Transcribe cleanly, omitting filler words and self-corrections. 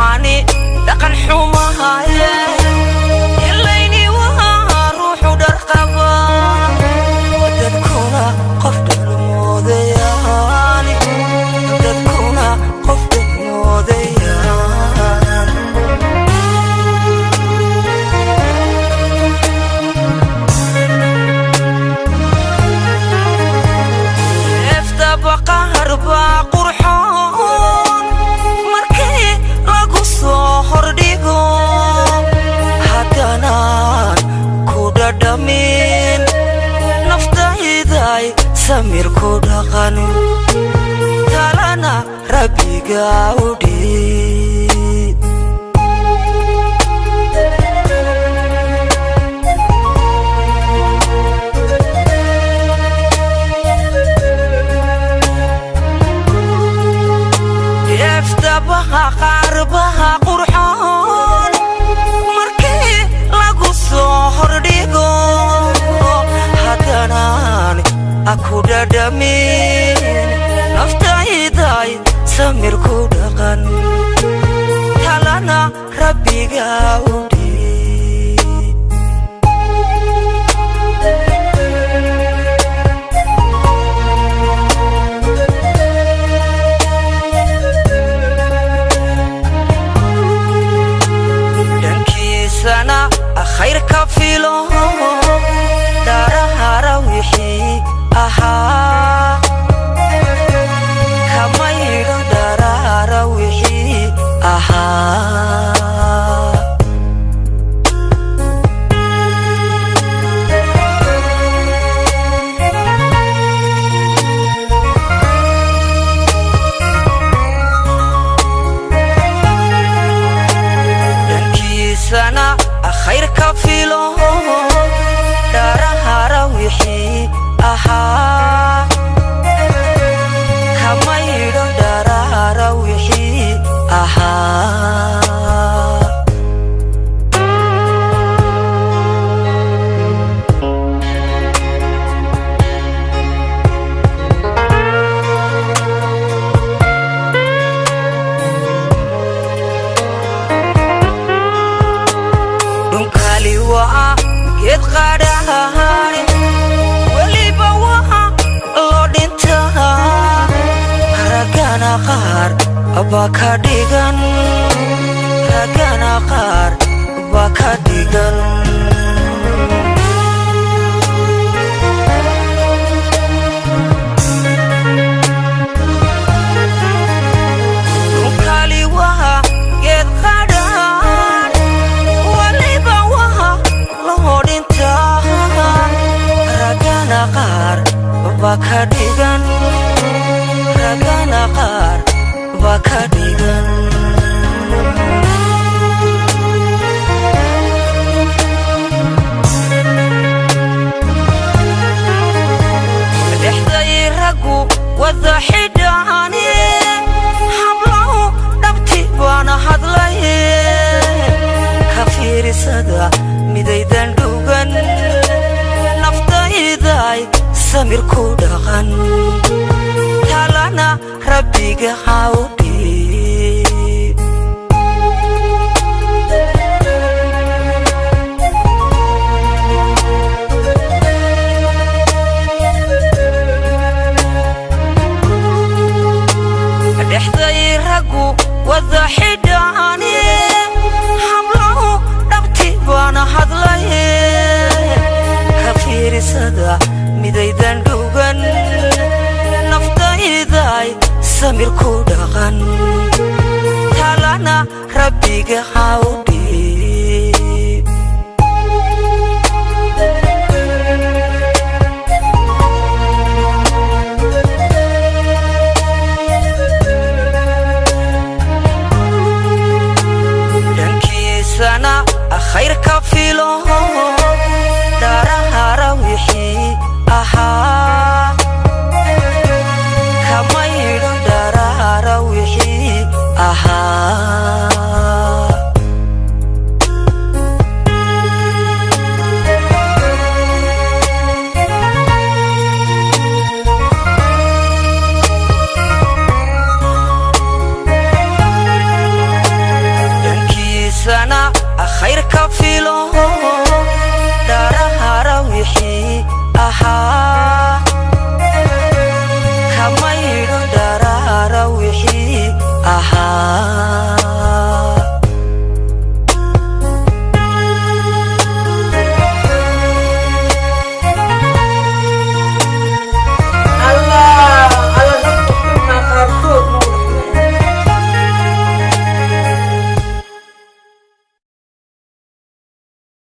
waxani dhaqan xumahaye ilayni waa ruuxu dharqaba dadkuna qof dhalmoodayaan dadkuna qof dhalmoodayaan efta baqahar baa qurxoon markii lagu soo hordhigo haddanaan ku dhadhamin naftayday samir ku dhaqan talana rabbiga u dhiib eftabaha qaarbaha qurxoon markii lagu soo hordhigo haddanaan aku dhadhamin naftayday samir ku dhaqan talana rabbiga u dhiib dhankiisana khayrka filo darahara wixii ahaa kamaydo darahara wixii ahaa dhankiisana khayrka filo darahara wixii ahaa kamaydo darahara wixii ahaa dhunkali waa geed qadhaani weliba waa loo dhintaa ragana qaar baa ka dhigan ragana qaar baa ka dhigan dhunkali waa geed qadhaan weliba waa loo dhintaa ragana qaar baa ka dhigan ragana qaar baa ka dhigan dhexday raggu wada xidhaani hablahu dhabti baana hadlaye ka fiirisada midaydan dhugan naftayday samir ku dhaqan talana rabbiga ha u dhiib dhexday raggu wada xidhaani hablahu dhabti baana hadlaye ka fiirisada midaydan dhugan naftayday samir ku dhaqan talana rabbiga ha u dhiib dhankiisana khayrka filo darahara wixii ahaa kamaydo darahara wixii ahaa